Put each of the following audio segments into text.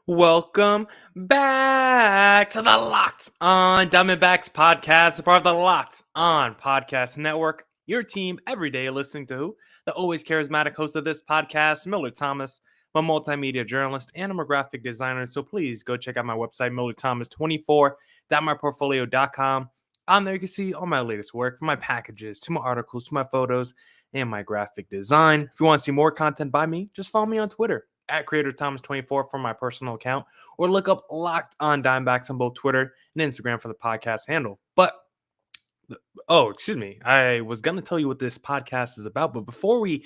Welcome back to the Locked On Diamondbacks podcast, a part of the Locked On Podcast Network. Your team every day listening to who? The always charismatic host of this podcast, Millard Thomas. I'm a multimedia journalist and I'm a graphic designer, so please go check out my website, millardthomas24.myportfolio.com. On there, you can see all my latest work, from my packages to my articles to my photos and my graphic design. If you want to see more content by me, just follow me on Twitter at CreatorThomas24 from my personal account, or look up Locked On Diamondbacks on both Twitter and Instagram for the podcast handle. But excuse me, I was gonna tell you what this podcast is about, but before I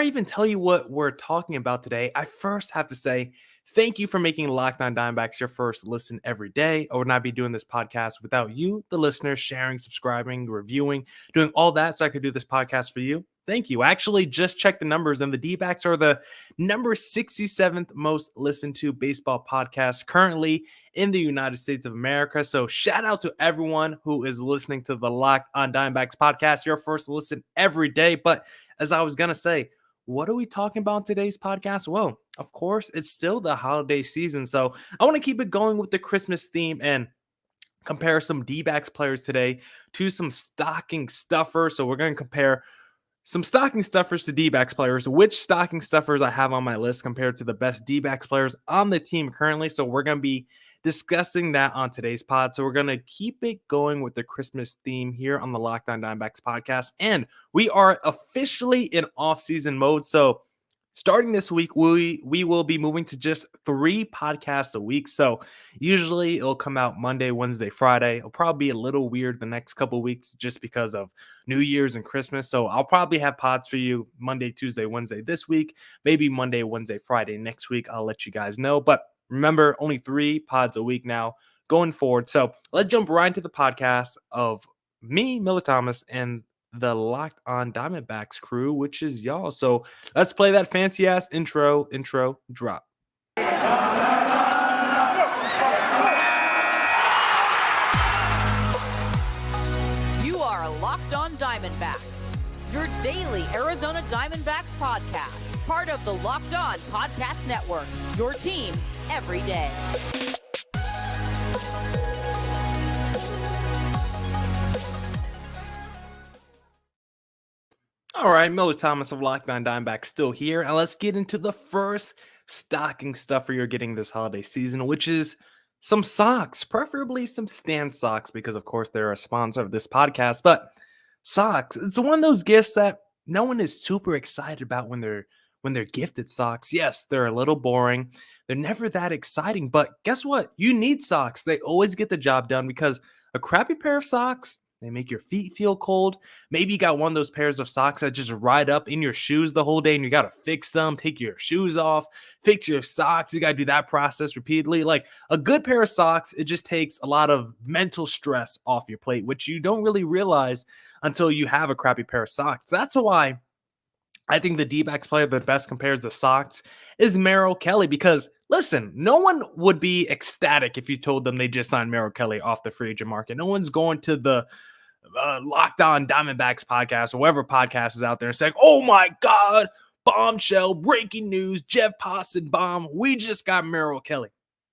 even tell you what we're talking about today, I first have to say thank you for making Locked On Diamondbacks your first listen every day. I would not be doing this podcast without you, the listeners, sharing, subscribing, reviewing, doing all that so I could do this podcast for you. Thank you. I actually just checked the numbers, and the D-backs are the number 67th most listened to baseball podcast currently in the United States of America. So shout out to everyone who is listening to the Locked On Diamondbacks podcast, your first listen every day. But as I was going to say, what are we talking about in today's podcast? Well, of course, it's still the holiday season. So I want to keep it going with the Christmas theme and compare some D-backs players today to some stocking stuffers. So we're going to compare some stocking stuffers to D-backs players, which stocking stuffers I have on my list compared to the best D-backs players on the team currently. So we're going to be discussing that on today's pod. So we're going to keep it going with the Christmas theme here on the Locked On Diamondbacks podcast. And we are officially in off-season mode. So starting this week, we will be moving to just 3 podcasts a week. So usually it'll come out Monday, Wednesday, Friday. It'll probably be a little weird the next couple of weeks just because of New Year's and Christmas. So I'll probably have pods for you Monday, Tuesday, Wednesday this week. Maybe Monday, Wednesday, Friday next week. I'll let you guys know. But remember, only 3 pods a week now going forward. So let's jump right into the podcast of me, Millard Thomas, and the Locked On Diamondbacks crew, which is y'all. So let's play that fancy ass intro drop. You are Locked On Diamondbacks, your daily Arizona Diamondbacks podcast, part of the Locked On Podcast Network, your team every day. All right, Millard Thomas of Locked On Diamondbacks still here, and let's get into the first stocking stuffer you're getting this holiday season, which is some socks, preferably some Stan socks, because of course they're a sponsor of this podcast. But socks, it's one of those gifts that no one is super excited about when they're gifted socks. Yes, they're a little boring. They're never that exciting, but guess what? You need socks. They always get the job done, because a crappy pair of socks, they make your feet feel cold. Maybe you got one of those pairs of socks that just ride up in your shoes the whole day and you got to fix them, take your shoes off, fix your socks. You got to do that process repeatedly. Like a good pair of socks, it just takes a lot of mental stress off your plate, which you don't really realize until you have a crappy pair of socks. That's why I think the D-backs player that best compares the socks is Meryl Kelly, because listen, no one would be ecstatic if you told them they just signed Meryl Kelly off the free agent market. No one's going to the Locked On Diamondbacks podcast or whatever podcast is out there and saying, oh my God, bombshell, breaking news, Jeff Poston bomb, we just got Meryl Kelly.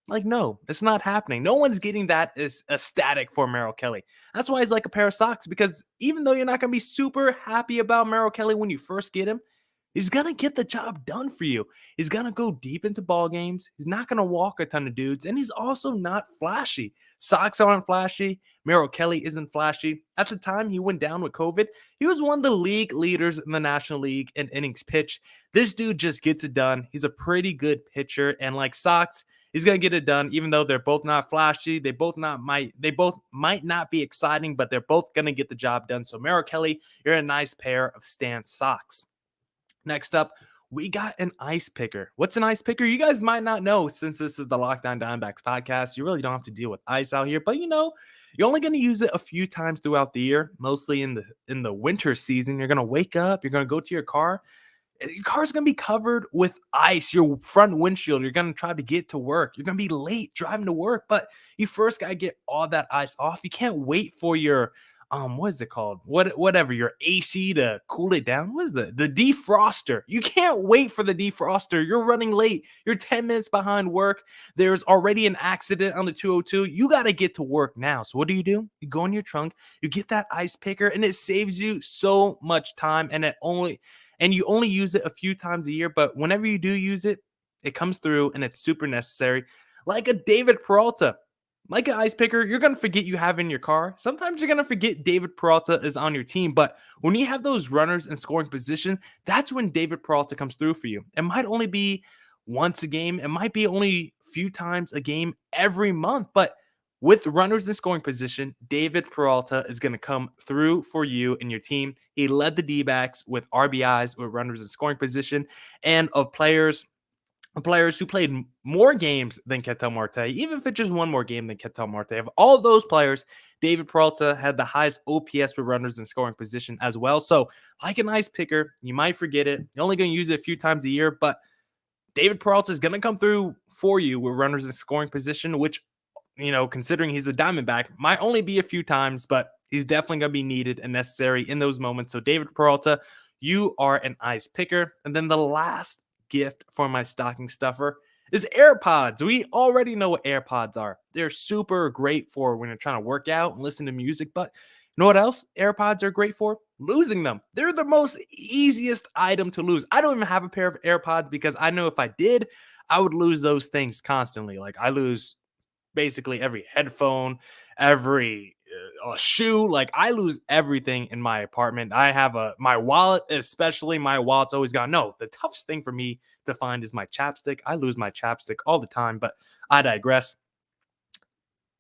Like, no, it's not happening. No one's getting that as ecstatic for Meryl Kelly. That's why he's like a pair of socks, because even though you're not going to be super happy about Meryl Kelly when you first get him, he's going to get the job done for you. He's going to go deep into ball games. He's not going to walk a ton of dudes, and he's also not flashy. Socks aren't flashy. Meryl Kelly isn't flashy. At the time he went down with COVID, he was one of the league leaders in the National League in innings pitched. This dude just gets it done. He's a pretty good pitcher, and like socks, he's going to get it done, even though they're both not flashy. They both might not be exciting, but they're both going to get the job done. So Meryl Kelly, you're a nice pair of Stan socks. Next up, we got an ice picker. What's an ice picker? You guys might not know, since this is the Locked On Diamondbacks podcast. You really don't have to deal with ice out here, but you're only going to use it a few times throughout the year, mostly in the winter season. You're going to wake up, you're going to go to your car. Your car's going to be covered with ice, your front windshield. You're going to try to get to work. You're going to be late driving to work, but you first got to get all that ice off. You can't wait for your what is it called? Whatever, your AC to cool it down. What is the defroster? You can't wait for the defroster. You're running late. You're 10 minutes behind work. There's already an accident on the 202. You got to get to work now. So what do? You go in your trunk, you get that ice picker, and it saves you so much time. And you only use it a few times a year, but whenever you do use it, it comes through and it's super necessary. Like a David Peralta. Like an ice picker, you're going to forget you have in your car. Sometimes you're going to forget David Peralta is on your team. But when you have those runners in scoring position, that's when David Peralta comes through for you. It might only be once a game. It might be only a few times a game every month. But with runners in scoring position, David Peralta is going to come through for you and your team. He led the D-backs with RBIs, with runners in scoring position, and of players who played more games than Quetzal Marte, even if it's just one more game than Quetzal Marte. Of all those players, David Peralta had the highest OPS with runners in scoring position as well. So, like an ice picker, you might forget it. You're only going to use it a few times a year, but David Peralta is going to come through for you with runners in scoring position, which, considering he's a Diamondback, might only be a few times, but he's definitely going to be needed and necessary in those moments. So, David Peralta, you are an ice picker. And then the last gift for my stocking stuffer is Airpods. We already know what Airpods are. They're super great for when you're trying to work out and listen to music, but you know what else Airpods are great for? Losing them. They're the most easiest item to lose. I don't even have a pair of Airpods because I know if I did, I would lose those things constantly. Like I lose basically every headphone, every a shoe. Like I lose everything in my apartment. I have my wallet, especially my wallet's always gone. No, the toughest thing for me to find is my chapstick. I lose my chapstick all the time, but I digress.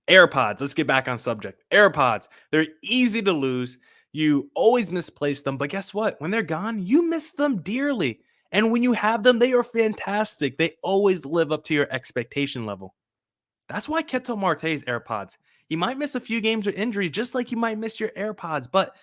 Airpods. Let's get back on subject. Airpods. They're easy to lose. You always misplace them, but guess what? When they're gone, you miss them dearly. And when you have them, they are fantastic. They always live up to your expectation level. That's why Quetzal Marte's Airpods. You might miss a few games with injury, just like you might miss your Airpods. But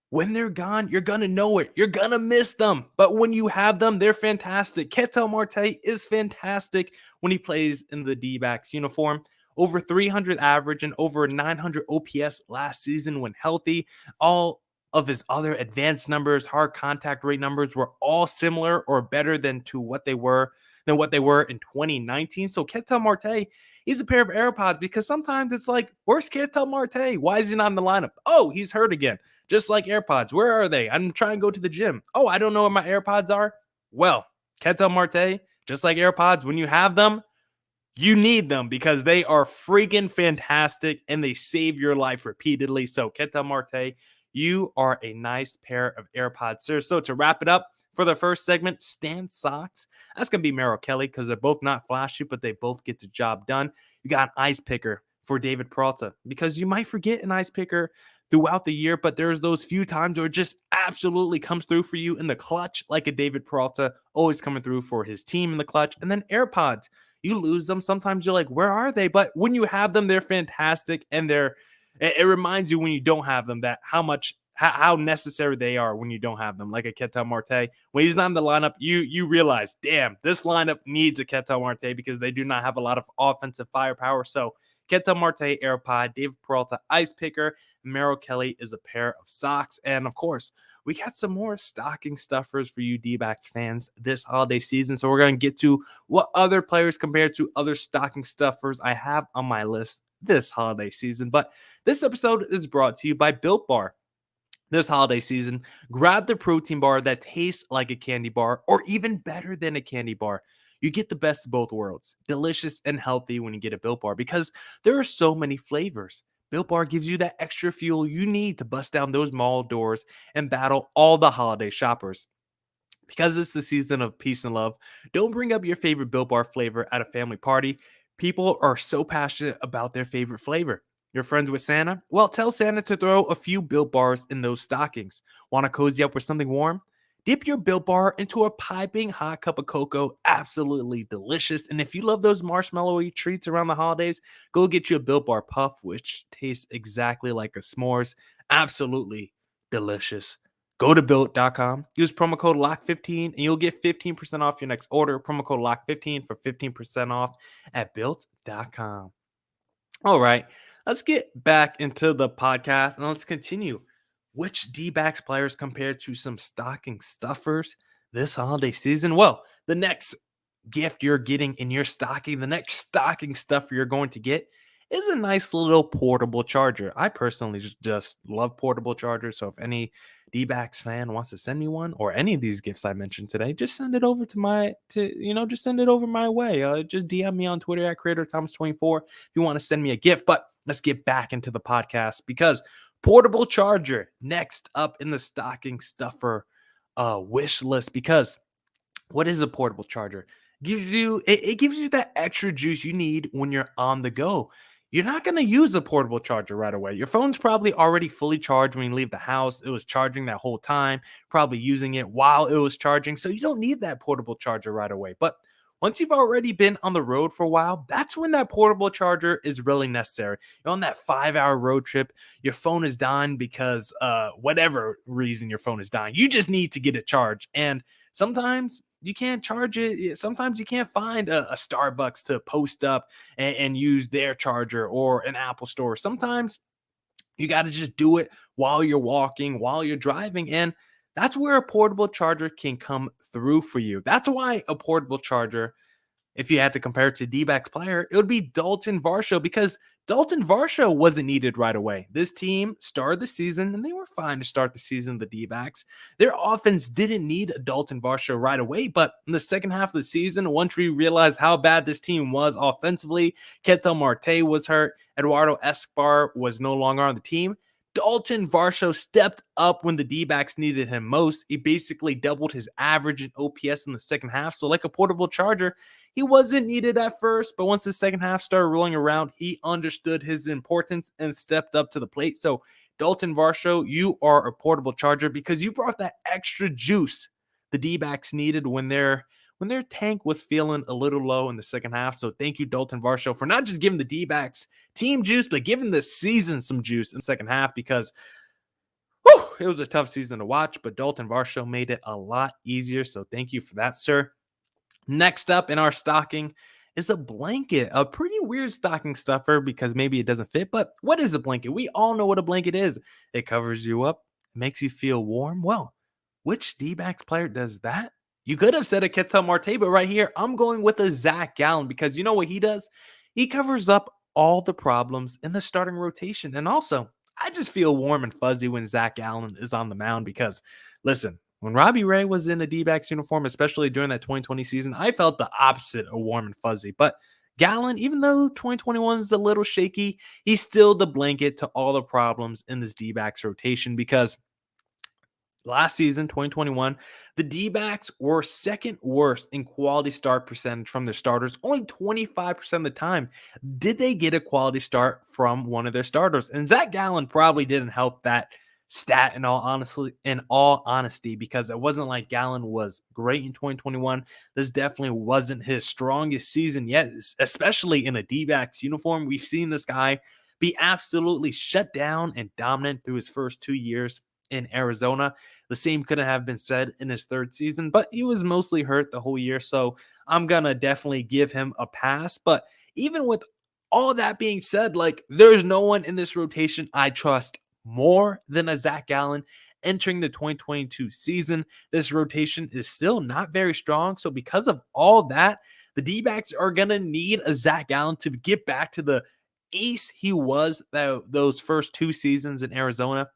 when they're gone, you're going to know it. You're going to miss them. But when you have them, they're fantastic. Quetzal Marte is fantastic when he plays in the D-backs uniform. Over 300 average and over 900 OPS last season when healthy. All of his other advanced numbers, hard contact rate numbers were all similar or better than what they were in 2019. So Quetzal Marte, he's a pair of AirPods because sometimes it's like, where's Quetzal Marte? Why is he not in the lineup? Oh, he's hurt again. Just like AirPods. Where are they? I'm trying to go to the gym. Oh, I don't know where my AirPods are. Well, Quetzal Marte, just like AirPods, when you have them, you need them because they are freaking fantastic and they save your life repeatedly. So Quetzal Marte, you are a nice pair of AirPods, sir. So to wrap it up for the first segment, stand socks. That's going to be Meryl Kelly because they're both not flashy, but they both get the job done. You got an ice picker for David Peralta because you might forget an ice picker throughout the year, but there's those few times where it just absolutely comes through for you in the clutch, like a David Peralta, always coming through for his team in the clutch. And then AirPods. You lose them. Sometimes you're like, where are they? But when you have them, they're fantastic. And it reminds you when you don't have them that how necessary they are when you don't have them. Like a Quetzal Marte. When he's not in the lineup, you realize, damn, this lineup needs a Quetzal Marte because they do not have a lot of offensive firepower. So Quetzal Marte, AirPod, David Peralta, ice picker, Meryl Kelly is a pair of socks. And of course, we got some more stocking stuffers for you D-backs fans this holiday season. So we're going to get to what other players compared to other stocking stuffers I have on my list this holiday season. But this episode is brought to you by Built Bar. This holiday season, grab the protein bar that tastes like a candy bar or even better than a candy bar. You get the best of both worlds, delicious and healthy when you get a Built Bar because there are so many flavors. Built Bar gives you that extra fuel you need to bust down those mall doors and battle all the holiday shoppers. Because it's the season of peace and love, don't bring up your favorite Built Bar flavor at a family party. People are so passionate about their favorite flavor. You're friends with Santa? Well, tell Santa to throw a few Built Bars in those stockings. Want to cozy up with something warm? Dip your Built Bar into a piping hot cup of cocoa. Absolutely delicious. And if you love those marshmallowy treats around the holidays, go get you a Built Bar Puff, which tastes exactly like a s'mores. Absolutely delicious. Go to Built.com, use promo code LOCK15, and you'll get 15% off your next order. Promo code LOCK15 for 15% off at Built.com. All right, let's get back into the podcast and let's continue. Which D-backs players compared to some stocking stuffers this holiday season? Well, the next gift you're getting in your stocking, the next stocking stuffer you're going to get is a nice little portable charger. I personally just love portable chargers. So if any D-backs fan wants to send me one or any of these gifts I mentioned today, just send it over just send it over my way. Just DM me on Twitter at Creator Thomas24 if you want to send me a gift. But let's get back into the podcast because portable charger next up in the stocking stuffer wish list. Because what is a portable charger? It gives you that extra juice you need when you're on the go. You're not going to use a portable charger right away. Your phone's probably already fully charged when you leave the house. It was charging that whole time, probably using it while it was charging. So you don't need that portable charger right away. But once you've already been on the road for a while, that's when that portable charger is really necessary. You're on that 5-hour road trip, your phone is dying because whatever reason your phone is dying, you just need to get it charged. And sometimes you can't charge it. Sometimes you can't find a Starbucks to post up and use their charger or an Apple store. Sometimes you got to just do it while you're walking, while you're driving. And that's where a portable charger can come through for you. That's why a portable charger, if you had to compare it to D-backs player, it would be Dalton Varshall because Dalton Varshall wasn't needed right away. This team started the season, and they were fine to start the season, the D-backs. Their offense didn't need Dalton Varshall right away, but in the second half of the season, once we realized how bad this team was offensively, Quetzal Marte was hurt, Eduardo Escobar was no longer on the team, Dalton Varshall stepped up when the D-backs needed him most. He basically doubled his average in OPS in the second half. So like a portable charger, he wasn't needed at first, but once the second half started rolling around, he understood his importance and stepped up to the plate. So Dalton Varshall, you are a portable charger because you brought that extra juice the D-backs needed when their tank was feeling a little low in the second half. So thank you, Dalton Varshall, for not just giving the D-backs team juice, but giving the season some juice in the second half because it was a tough season to watch, but Dalton Varshall made it a lot easier. So thank you for that, sir. Next up in our stocking is a blanket, a pretty weird stocking stuffer because maybe it doesn't fit, but what is a blanket? We all know what a blanket is. It covers you up, makes you feel warm. Well, which D-backs player does that? You could have said a Quetzal Marte, but right here, I'm going with a Zach Gallen because you know what he does? He covers up all the problems in the starting rotation. And also, I just feel warm and fuzzy when Zach Gallen is on the mound because, listen, when Robbie Ray was in a D-backs uniform, especially during that 2020 season, I felt the opposite of warm and fuzzy. But Gallen, even though 2021 is a little shaky, he's still the blanket to all the problems in this D-backs rotation because last season, 2021, the D-backs were second worst in quality start percentage from their starters. Only 25% of the time did they get a quality start from one of their starters. And Zach Gallen probably didn't help that stat in all honesty, because it wasn't like Gallen was great in 2021. This definitely wasn't his strongest season yet, especially in a D-backs uniform. We've seen this guy be absolutely shut down and dominant through his first 2 years in Arizona. The same couldn't have been said in his third season, but he was mostly hurt the whole year. So I'm going to definitely give him a pass. But even with all that being said, like there's no one in this rotation I trust more than a Zach Gallen entering the 2022 season. This rotation is still not very strong. So because of all that, the D-backs are going to need a Zach Gallen to get back to the ace he was those first 2 seasons in Arizona.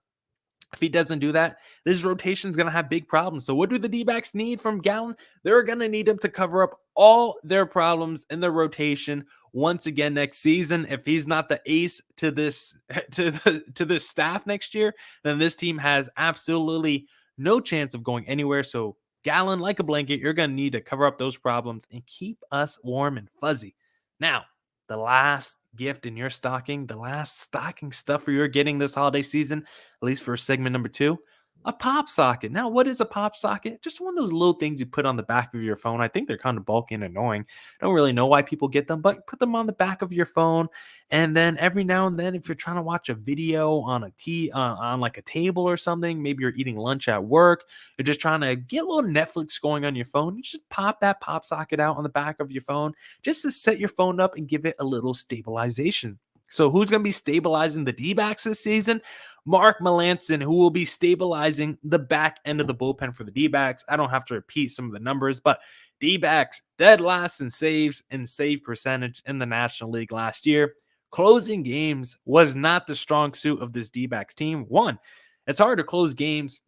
If he doesn't do that, this rotation is going to have big problems. So what do the D-backs need from Gallen? They're going to need him to cover up all their problems in the rotation once again next season. If he's not the ace to this to this staff next year, then this team has absolutely no chance of going anywhere. So Gallen, like a blanket, you're going to need to cover up those problems and keep us warm and fuzzy. Now, the last gift in your stocking, the last stocking stuffer you're getting this holiday season, at least for segment number 2, a pop socket. Now, what is a pop socket? Just one of those little things you put on the back of your phone. I think they're kind of bulky and annoying. I don't really know why people get them, but put them on the back of your phone. And then every now and then, if you're trying to watch a video on on like a table or something, maybe you're eating lunch at work, you're just trying to get a little Netflix going on your phone, you just pop that pop socket out on the back of your phone just to set your phone up and give it a little stabilization. So who's going to be stabilizing the D-backs this season? Mark Malanson, who will be stabilizing the back end of the bullpen for the D-backs. I don't have to repeat some of the numbers, but D-backs dead last in saves and save percentage in the National League last year. Closing games was not the strong suit of this D-backs team. One, it's hard to close games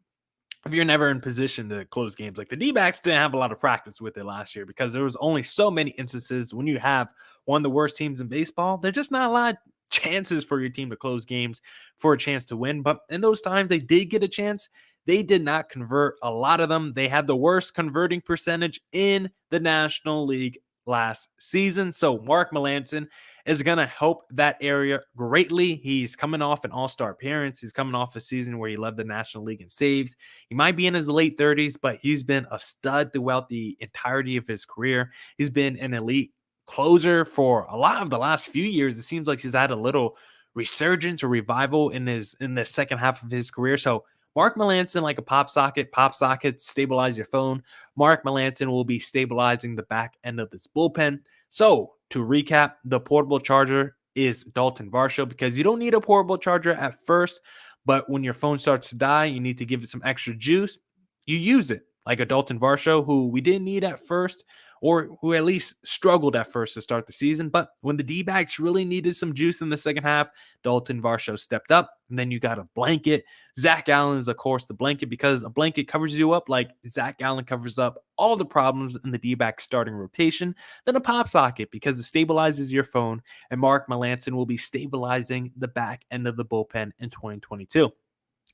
if you're never in position to close games. Like the D-backs didn't have a lot of practice with it last year because there was only so many instances when you have one of the worst teams in baseball. There's just not a lot of chances for your team to close games for a chance to win. But in those times they did get a chance, they did not convert a lot of them. They had the worst converting percentage in the National League last season. So Mark Malanson is going to help that area greatly. He's coming off an all-star appearance. He's coming off a season where he led the National League in saves. He might be in his late 30s, but he's been a stud throughout the entirety of his career. He's been an elite closer for a lot of the last few years. It seems like he's had a little resurgence or revival in the second half of his career. So Mark Malanson, like a pop socket, stabilize your phone. Mark Malanson will be stabilizing the back end of this bullpen. So to recap, the portable charger is Dalton Varshall, because you don't need a portable charger at first, but when your phone starts to die, you need to give it some extra juice. You use it like a Dalton Varshall, who we didn't need at first, or who at least struggled at first to start the season. But when the D-backs really needed some juice in the second half, Dalton Varshall stepped up. And then you got a blanket. Zach Allen is, of course, the blanket, because a blanket covers you up like Zach Allen covers up all the problems in the D-backs starting rotation. Then a pop socket, because it stabilizes your phone. And Mark Malanson will be stabilizing the back end of the bullpen in 2022.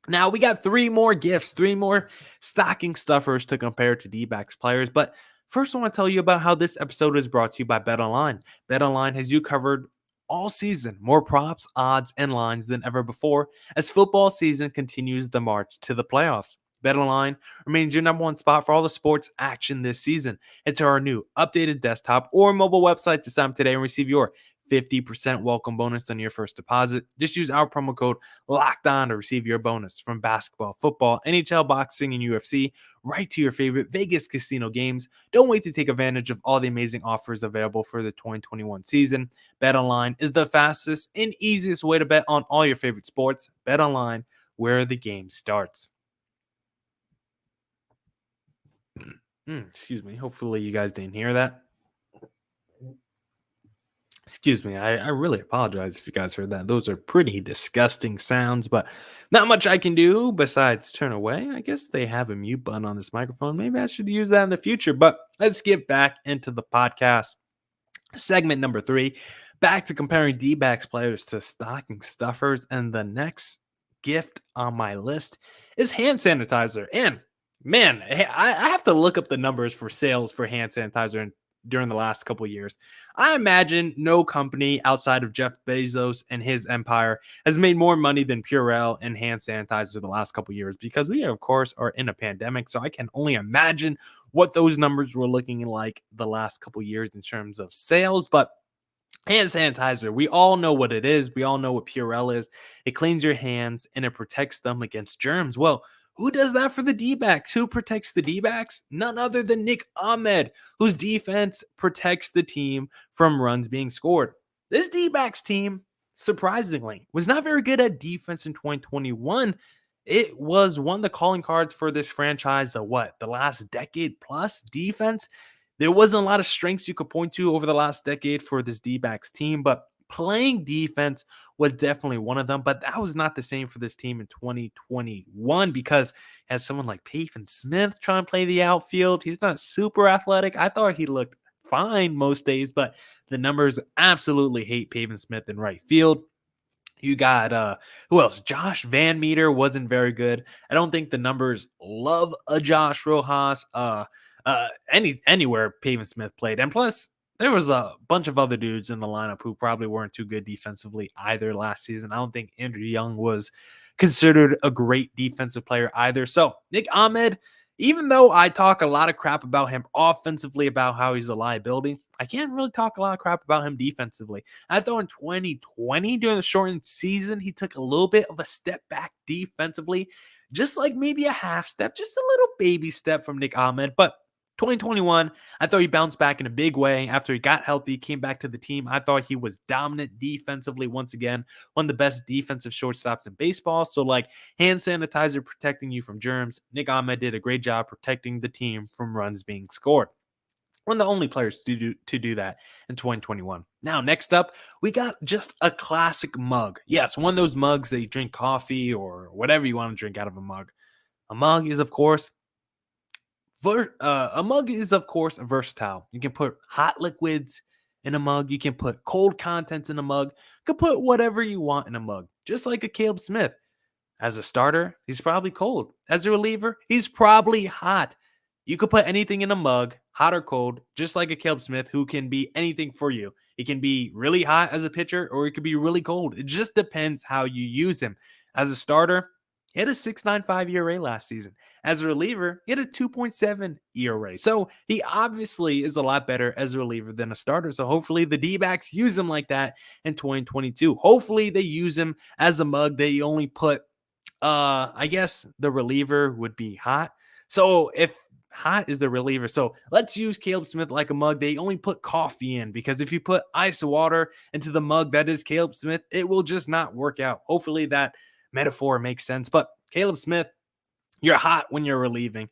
Now, we got three more gifts, three more stocking stuffers to compare to D-backs players. But first, I want to tell you about how this episode is brought to you by BetOnline. BetOnline has you covered all season. More props, odds, and lines than ever before as football season continues the march to the playoffs. BetOnline remains your number one spot for all the sports action this season. Enter our new updated desktop or mobile website to sign up today and receive your 50% welcome bonus on your first deposit. Just use our promo code LOCKEDON to receive your bonus from basketball, football, NHL, boxing, and UFC right to your favorite Vegas casino games. Don't wait to take advantage of all the amazing offers available for the 2021 season. BetOnline is the fastest and easiest way to bet on all your favorite sports. BetOnline, where the game starts. Excuse me. Hopefully you guys didn't hear that. Excuse me. I really apologize if you guys heard that. Those are pretty disgusting sounds, but not much I can do besides turn away. I guess they have a mute button on this microphone. Maybe I should use that in the future, but let's get back into the podcast. Segment number 3, back to comparing D-backs players to stocking stuffers. And the next gift on my list is hand sanitizer. And man, I have to look up the numbers for sales for hand sanitizer during the last couple of years. I imagine no company outside of Jeff Bezos and his empire has made more money than Purell and hand sanitizer the last couple of years, because we, of course, are in a pandemic. So I can only imagine what those numbers were looking like the last couple of years in terms of sales. But hand sanitizer, we all know what it is. We all know what Purell is. It cleans your hands and it protects them against germs. Well, who does that for the D-backs? Who protects the D-backs? None other than Nick Ahmed, whose defense protects the team from runs being scored. This D-backs team, surprisingly, was not very good at defense in 2021. It was one of the calling cards for this franchise, the last decade plus defense. There wasn't a lot of strengths you could point to over the last decade for this D-backs team, but playing defense was definitely one of them. But that was not the same for this team in 2021, because as someone like Pavin Smith trying to play the outfield, he's not super athletic. I thought he looked fine most days, but the numbers absolutely hate Pavin Smith in right field. You got who else? Josh Van Meter wasn't very good. I don't think the numbers love a Josh Rojas anywhere Pavin Smith played. And plus, there was a bunch of other dudes in the lineup who probably weren't too good defensively either last season. I don't think Andrew Young was considered a great defensive player either. So Nick Ahmed, even though I talk a lot of crap about him offensively, about how he's a liability, I can't really talk a lot of crap about him defensively. I thought in 2020, during the shortened season, he took a little bit of a step back defensively, just like maybe a half step, just a little baby step from Nick Ahmed. But 2021, I thought he bounced back in a big way after he got healthy, came back to the team. I thought he was dominant defensively once again, one of the best defensive shortstops in baseball. So, like, hand sanitizer protecting you from germs. Nick Ahmed did a great job protecting the team from runs being scored. One of the only players to do that in 2021. Now, next up, we got just a classic mug. Yes, one of those mugs that you drink coffee or whatever you want to drink out of a mug. A mug is, of course, versatile. You can put hot liquids in a mug. You can put cold contents in a mug. You can put whatever you want in a mug, just like a Caleb Smith. As a starter, he's probably cold. As a reliever, he's probably hot. You could put anything in a mug, hot or cold, just like a Caleb Smith, who can be anything for you. He can be really hot as a pitcher, or he could be really cold. It just depends how you use him. As a starter, he had a 6.95 ERA last season. As a reliever, he had a 2.7 ERA. So he obviously is a lot better as a reliever than a starter. So hopefully the D-backs use him like that in 2022. Hopefully they use him as a mug. They only put, I guess the reliever would be hot. So if hot is a reliever, so let's use Caleb Smith like a mug. They only put coffee in, because if you put ice water into the mug that is Caleb Smith, it will just not work out. Hopefully that metaphor makes sense. But Caleb Smith, you're hot when you're relieving.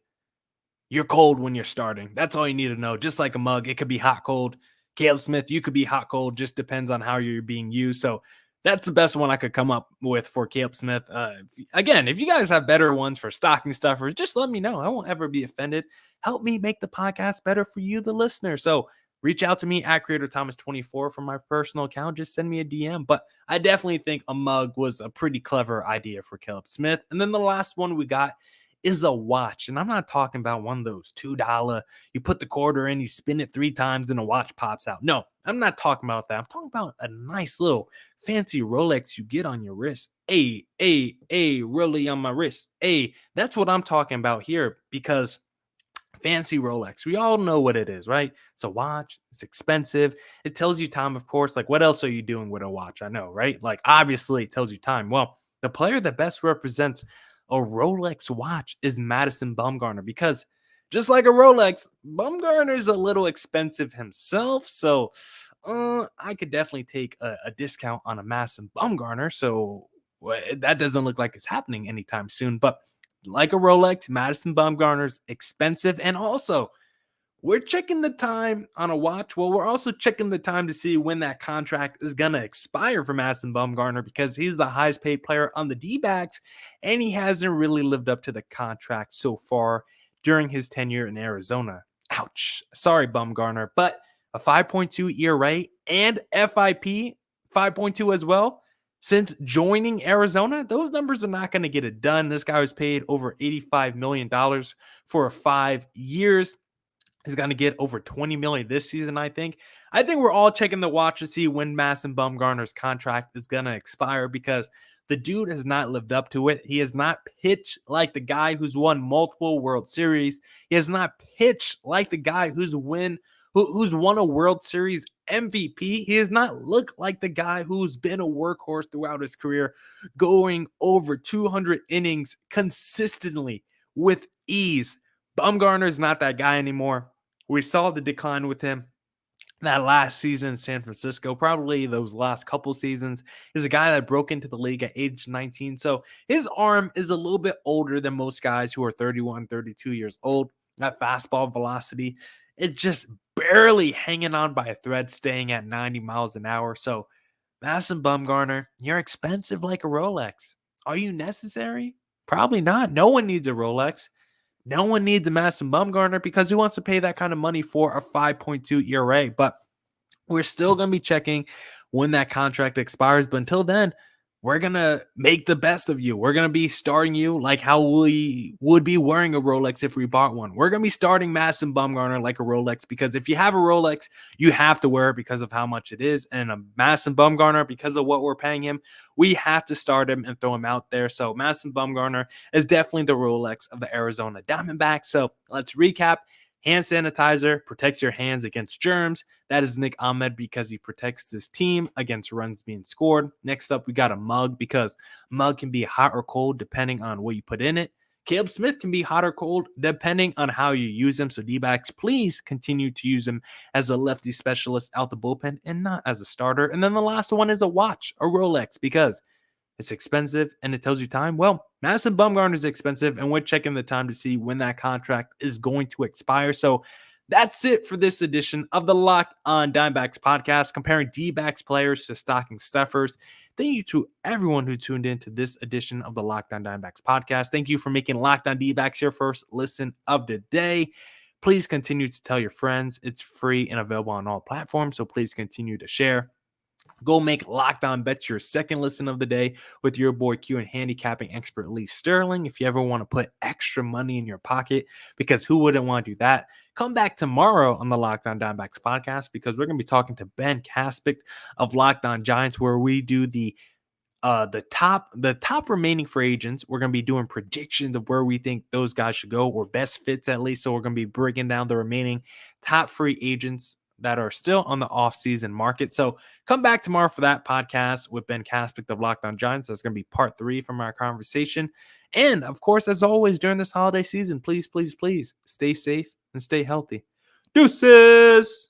You're cold when you're starting. That's all you need to know. Just like a mug, it could be hot, cold. Caleb Smith, you could be hot, cold. Just depends on how you're being used. So that's the best one I could come up with for Caleb Smith. Again, if you guys have better ones for stocking stuffers, just let me know. I won't ever be offended. Help me make the podcast better for you, the listener. So reach out to me at CreatorThomas24 from my personal account. Just send me a DM. But I definitely think a mug was a pretty clever idea for Caleb Smith. And then the last one we got is a watch. And I'm not talking about one of those $2, you put the quarter in, you spin it 3 times and a watch pops out. No, I'm not talking about that. I'm talking about a nice little fancy Rolex you get on your wrist. Really on my wrist. That's what I'm talking about here, because fancy Rolex, we all know what it is, right? It's a watch. It's expensive. It tells you time, of course. Like, what else are you doing with a watch? I know, right? Like, obviously it tells you time. Well, the player that best represents a Rolex watch is Madison Bumgarner, because just like a Rolex, Bumgarner is a little expensive himself. So I could definitely take a discount on a Madison Bumgarner. So that doesn't look like it's happening anytime soon. But like a Rolex, Madison Bumgarner's expensive. And also, we're checking the time on a watch. Well, we're also checking the time to see when that contract is going to expire for Madison Bumgarner, because he's the highest paid player on the D-backs, and he hasn't really lived up to the contract so far during his tenure in Arizona. Ouch. Sorry, Bumgarner. But a 5.2 ERA and FIP 5.2 as well. Since joining Arizona, those numbers are not going to get it done. This guy was paid over $85 million for 5 years. He's going to get over $20 million this season, I think. I think we're all checking the watch to see when Madison Bumgarner's contract is going to expire, because the dude has not lived up to it. He has not pitched like the guy who's won multiple World Series. He has not pitched like the guy who's won a World Series MVP. He has not looked like the guy who's been a workhorse throughout his career, going over 200 innings consistently with ease. Bumgarner is not that guy anymore. We saw the decline with him that last season in San Francisco, probably those last couple seasons. He's a guy that broke into the league at age 19. So his arm is a little bit older than most guys who are 31, 32 years old. That fastball velocity, it's just barely hanging on by a thread, staying at 90 miles an hour. So Madison Bumgarner, you're expensive like a Rolex. Are you necessary? Probably not. No one needs a Rolex. No one needs a Madison Bumgarner, because who wants to pay that kind of money for a 5.2 ERA? But we're still going to be checking when that contract expires. But until then, we're going to make the best of you. We're going to be starting you like how we would be wearing a Rolex if we bought one. We're going to be starting Madison Bumgarner like a Rolex, because if you have a Rolex, you have to wear it because of how much it is. And a Madison Bumgarner, because of what we're paying him, we have to start him and throw him out there. So Madison Bumgarner is definitely the Rolex of the Arizona Diamondbacks. So let's recap. Hand sanitizer protects your hands against germs. That is Nick Ahmed, because he protects his team against runs being scored. Next up, we got a mug, because mug can be hot or cold depending on what you put in it. Caleb Smith can be hot or cold depending on how you use him. So D-backs, please continue to use him as a lefty specialist out the bullpen and not as a starter. And then the last one is a watch, a Rolex, because it's expensive and it tells you time. Well, Madison Bumgarner is expensive, and we're checking the time to see when that contract is going to expire. So that's it for this edition of the Locked On Diamondbacks podcast, comparing D-backs players to stocking stuffers. Thank you to everyone who tuned in to this edition of the Locked On Diamondbacks podcast. Thank you for making Locked On D-backs your first listen of the day. Please continue to tell your friends. It's free and available on all platforms, so please continue to share. Go make Locked On Bets your second listen of the day with your boy Q and handicapping expert Lee Sterling. If you ever want to put extra money in your pocket, because who wouldn't want to do that? Come back tomorrow on the Locked On Diamondbacks podcast, because we're going to be talking to Ben Caspick of Locked On Giants, where we do the top remaining free agents. We're going to be doing predictions of where we think those guys should go, or best fits at least. So we're going to be breaking down the remaining top free agents that are still on the off-season market. So come back tomorrow for that podcast with Ben Caspick of Locked On Giants. That's going to be part 3 from our conversation. And of course, as always, during this holiday season, please, please, please stay safe and stay healthy. Deuces!